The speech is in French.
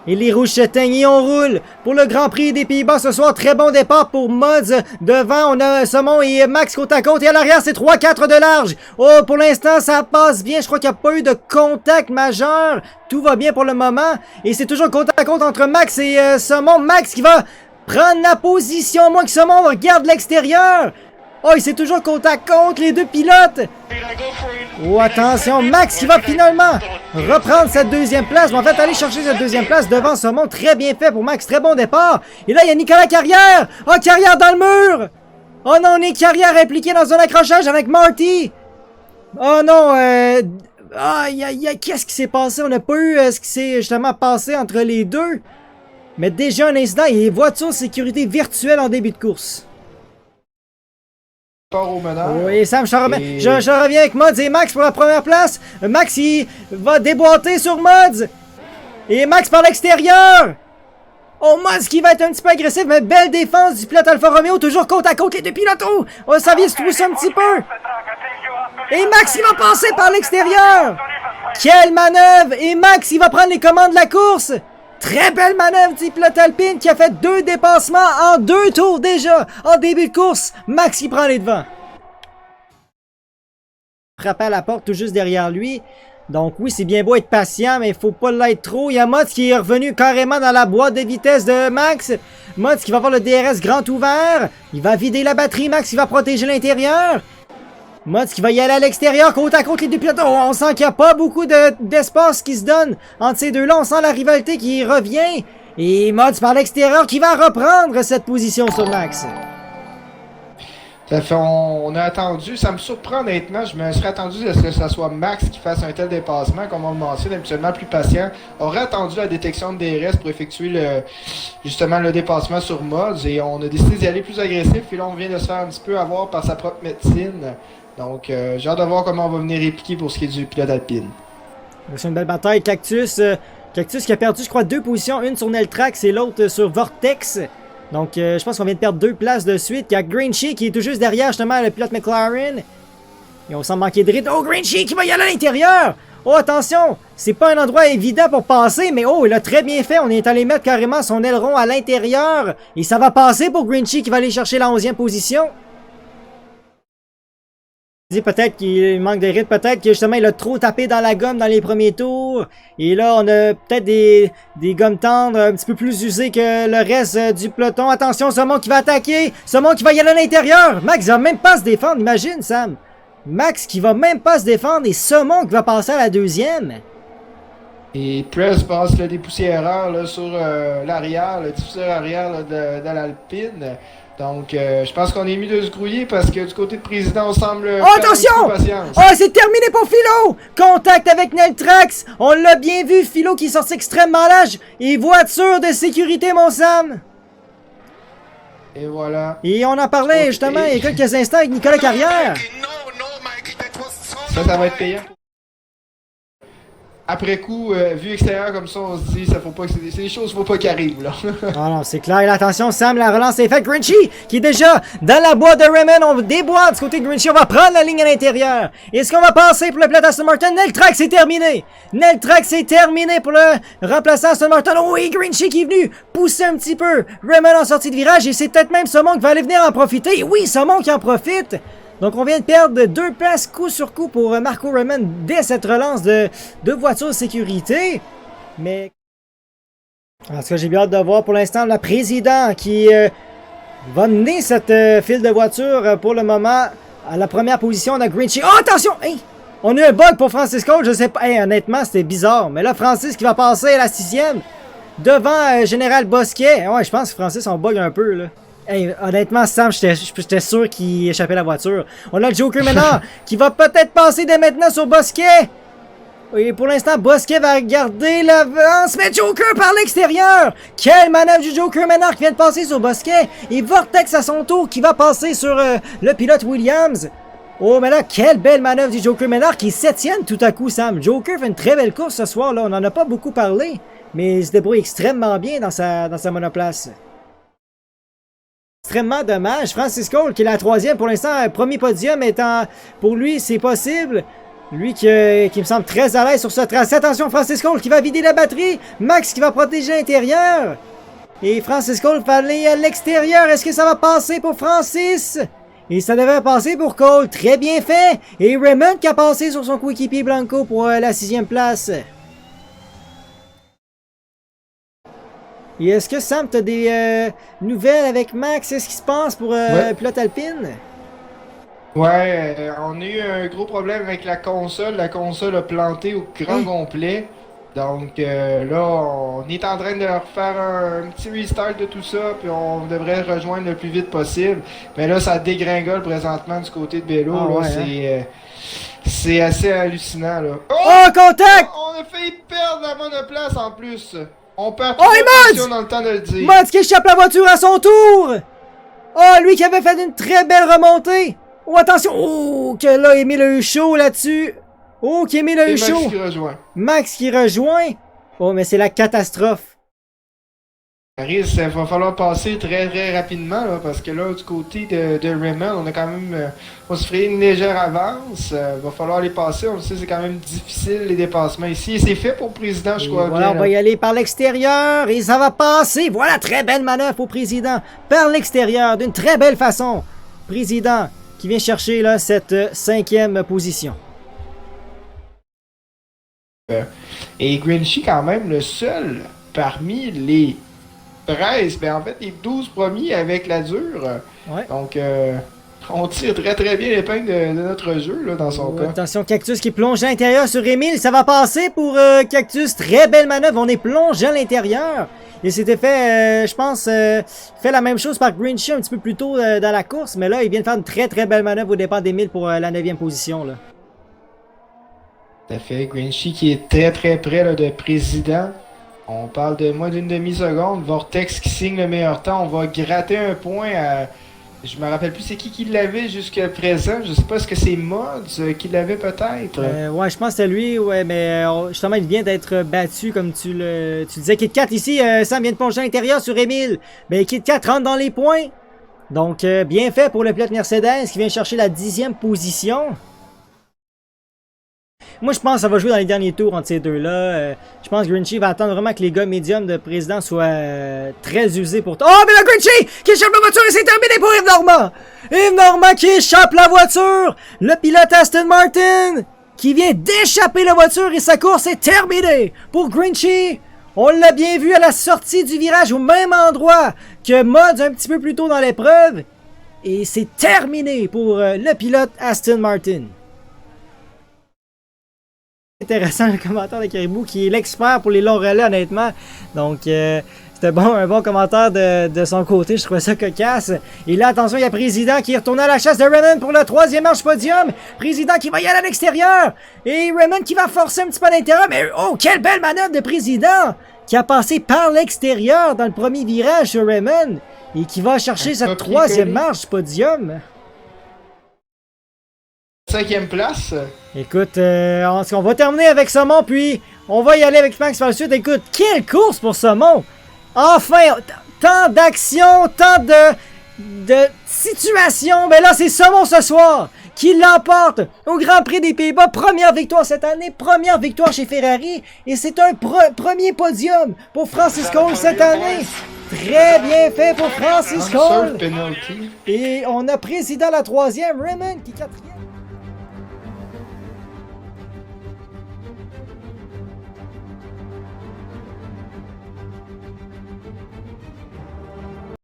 Et les rouges s'éteignent et on roule pour le Grand Prix des Pays-Bas ce soir. Très bon départ pour Mods. Devant, on a Saumon et Max côte à côte. Et à l'arrière, c'est 3-4 de large. Oh, pour l'instant, ça passe bien. Je crois qu'il n'y a pas eu de contact majeur. Tout va bien pour le moment. Et c'est toujours côte à côte entre Max et Saumon. Max qui va prendre la position. Moi que Saumon regarde l'extérieur. Oh, c'est toujours côte à côte, les deux pilotes. Oh, attention, Max qui va finalement reprendre cette deuxième place. Mais en fait, aller chercher cette deuxième place devant Saumon. Très bien fait pour Max, très bon départ. Et là, il y a Nicolas Carrière. Oh, Carrière dans le mur. Oh non, on est Carrière impliqué dans un accrochage avec Marty. Oh non, qu'est-ce qui s'est passé? On n'a pas eu ce qui s'est justement passé entre les deux. Mais déjà un incident, il y a voiture sécurité virtuelle en début de course. Oui, Sam, je reviens avec Mods et Max pour la première place. Max, il va déboîter sur Mods. Et Max par l'extérieur. Oh, Mods qui va être un petit peu agressif, mais belle défense du pilote Alfa Romeo. Toujours côte à côte les deux pilotes. Oh, ça vient se trousser un petit peu. Et Max, il va passer par l'extérieur. Quelle manœuvre. Et Max, il va prendre les commandes de la course. Très belle manœuvre du pilote Alpine qui a fait 2 dépassements en 2 tours déjà. En début de course, Max qui prend les devants. Frappe à la porte tout juste derrière lui. Donc oui, c'est bien beau être patient, mais il faut pas l'être trop. Il y a Mods qui est revenu carrément dans la boîte de vitesse de Max. Mods qui va avoir le DRS grand ouvert. Il va vider la batterie. Max il va protéger l'intérieur. Mods qui va y aller à l'extérieur, côte à côte les deux pilotes. Oh, on sent qu'il n'y a pas beaucoup d'espace qui se donne entre ces deux-là. On sent la rivalité qui revient. Et Mods par l'extérieur qui va reprendre cette position sur Max. Ça fait, on a attendu, ça me surprend honnêtement, je me serais attendu à ce que ce soit Max qui fasse un tel dépassement, comme on le mentionne, habituellement plus patient, aurait attendu la détection de DRS pour effectuer justement le dépassement sur Mods, et on a décidé d'y aller plus agressif, et là on vient de se faire un petit peu avoir par sa propre médecine, donc j'ai hâte de voir comment on va venir répliquer pour ce qui est du pilote Alpine. C'est une belle bataille, Cactus qui a perdu je crois 2 positions, une sur Neltrax et l'autre sur Vortex. Donc, je pense qu'on vient de perdre 2 places de suite. Il y a Greenshee qui est tout juste derrière, justement, le pilote McLaren. Et on semble manquer de rythme. Oh, Greenshee qui va y aller à l'intérieur! Oh, attention! C'est pas un endroit évident pour passer, mais oh, il a très bien fait. On est allé mettre carrément son aileron à l'intérieur. Et ça va passer pour Greenshee qui va aller chercher la 11e position. Peut-être qu'il manque de rythme, peut-être que justement il a trop tapé dans la gomme dans les premiers tours. Et là on a peut-être des gommes tendres un petit peu plus usées que le reste du peloton. Attention, Saumon qui va attaquer, Saumon qui va y aller à l'intérieur. Max va même pas se défendre, imagine Sam. Max qui va même pas se défendre et Saumon qui va passer à la 2e. Et Press passe le dépoussiéreur là, sur l'arrière, le diffuseur arrière là, de l'Alpine. Donc, je pense qu'on est mis de se grouiller parce que du côté de président, on semble... Oh, attention! Oh, c'est terminé pour Philo! Contact avec Neltrax! On l'a bien vu, Philo qui est sorti extrêmement large. Et voiture de sécurité, mon Sam! Et voilà. Et on en parlait justement il y a quelques instants avec Nicolas Carrière. Ça va être payant. Après coup, vu extérieur comme ça, on se dit, ça faut pas que c'est des choses, faut pas qu'elles arrivent, là. Ah non, c'est clair. Et là, attention, Sam, la relance est faite. Greenshee, qui est déjà dans la boîte de Raymond. On déboîte du côté de Greenshee. On va prendre la ligne à l'intérieur. Est-ce qu'on va passer pour le pilote Aston Martin? Neltrax, c'est terminé. Neltrax, c'est terminé pour le remplaçant Aston Martin. Oh oui, Greenshee qui est venu pousser un petit peu Raymond en sortie de virage. Et c'est peut-être même Saumon qui va aller venir en profiter. Oui, Saumon qui en profite. Donc, on vient de perdre 2 places coup sur coup pour Marco Raymond dès cette relance de voiture de sécurité. Mais, en tout cas, j'ai bien hâte de voir pour l'instant le président qui va mener cette file de voitures pour le moment. À la première position, on a Greenshee. Oh, attention! Hey! On a eu un bug pour Francis Cole, je sais pas. Hey, honnêtement, c'était bizarre. Mais là, Francis qui va passer à la 6e devant Général Bosquet. Ouais, je pense que Francis, on bug un peu, là. Hey, honnêtement, Sam, j'étais sûr qu'il échappait la voiture. On a le Joker maintenant qui va peut-être passer dès maintenant sur Bosquet. Et pour l'instant, Bosquet va garder l'avance. Mais Joker par l'extérieur. Quelle manœuvre du Joker maintenant qui vient de passer sur Bosquet. Et Vortex à son tour qui va passer sur le pilote Williams. Oh, mais là, quelle belle manœuvre du Joker Ménard qui est 7e tout à coup, Sam. Joker fait une très belle course ce soir, là. On n'en a pas beaucoup parlé, mais il se débrouille extrêmement bien dans sa monoplace. Extrêmement dommage. Francis Cole, qui est la 3e pour l'instant, premier podium étant pour lui, c'est possible. Lui qui me semble très à l'aise sur ce tracé. Attention, Francis Cole qui va vider la batterie. Max qui va protéger l'intérieur. Et Francis Cole va aller à l'extérieur. Est-ce que ça va passer pour Francis? Et ça devrait passer pour Cole. Très bien fait. Et Raymond qui a passé sur son coéquipier Blanco pour la 6e place. Et est-ce que Sam, t'as des nouvelles avec Max? Qu'est-ce qui se passe pour Ouais. pilote alpine? Ouais, on a eu un gros problème avec la console. La console a planté au grand complet. Donc là, on est en train de refaire un petit restart de tout ça, puis on devrait rejoindre le plus vite possible. Mais là, ça dégringole présentement du côté de Bello. Ah, là, ouais, c'est assez hallucinant. Là. Oh, contact! On a failli perdre la monoplace en plus. On perd Oh, trois Mods! positions dans le temps de le dire. Mods qui échappe la voiture à son tour! Oh, lui qui avait fait une très belle remontée! Oh, attention! Oh, que là, Émile a eu chaud là-dessus! Oh, qu'Émile a Et eu Max chaud! qui rejoint. Max qui rejoint! Oh, mais c'est la catastrophe! Il va falloir passer très très rapidement là, parce que là du côté de Raymond on a quand même on se ferait une légère avance, va falloir les passer, on le sait c'est quand même difficile les dépassements ici et c'est fait pour le président je Et crois voilà, bien. on va y aller par l'extérieur et ça va passer! Voilà, très belle manœuvre au président! Par l'extérieur, d'une très belle façon! Président qui vient chercher là cette 5e position. Et Grinchy quand même le seul parmi les 13, ben en fait les 12 premiers avec la dure. Ouais. Donc on tire très très bien l'épingle de notre jeu là, dans son Oh, cas. attention, Cactus qui plonge à l'intérieur sur Émile. Ça va passer pour Cactus. Très belle manœuvre. On est plongé à l'intérieur. Il s'était fait, je pense, fait la même chose par Grinchy un petit peu plus tôt dans la course. Mais là, il vient de faire une très très belle manœuvre au départ d'Émile pour la 9e position. Là. Tout à fait. Grinchy qui est très très près là, de président. On parle de moins d'une demi-seconde. Vortex qui signe le meilleur temps. On va gratter un point à... Je me rappelle plus c'est qui l'avait jusqu'à présent. Je sais pas, est-ce que c'est Mods qui l'avait peut-être? Ouais, je pense que c'est lui. Ouais, mais justement, il vient d'être battu comme tu disais. Kit Kat ici, Sam vient de plonger à l'intérieur sur Émile. Mais Kit Kat rentre dans les points. Donc, bien fait pour le pilote Mercedes qui vient chercher la 10e position. Moi, je pense que ça va jouer dans les derniers tours entre ces deux-là. Je pense que Grinchy va attendre vraiment que les gars médiums de président soient très usés pour... Oh, mais là, Grinchy qui échappe la voiture et c'est terminé pour Yves Normand! Yves Normand qui échappe la voiture! Le pilote Aston Martin qui vient d'échapper la voiture et sa course est terminée pour Grinchy. On l'a bien vu à la sortie du virage au même endroit que Mods un petit peu plus tôt dans l'épreuve. Et c'est terminé pour le pilote Aston Martin. Intéressant le commentaire de Caribou qui est l'expert pour les longs relais honnêtement. Donc c'était bon, un bon commentaire de son côté, je trouvais ça cocasse. Et là attention, il y a Président qui est retourné à la chasse de Raymond pour le 3e manche podium. Président qui va y aller à l'extérieur. Et Raymond qui va forcer un petit peu à l'intérieur. Mais oh, quelle belle manœuvre de Président qui a passé par l'extérieur dans le premier virage sur Raymond. Et qui va chercher cette 3e marche podium. 5e place. Écoute, on va terminer avec Saumon, puis on va y aller avec Max par la suite. Écoute, quelle course pour Saumon! Enfin, tant d'action, tant de situations. Mais là, c'est Saumon ce soir qui l'emporte au Grand Prix des Pays-Bas. Première victoire cette année, première victoire chez Ferrari. Et c'est un premier podium pour Francis Cole cette année. Très bien fait pour Francis Cole. Et on a Président la 3e, Raymond qui est 4e.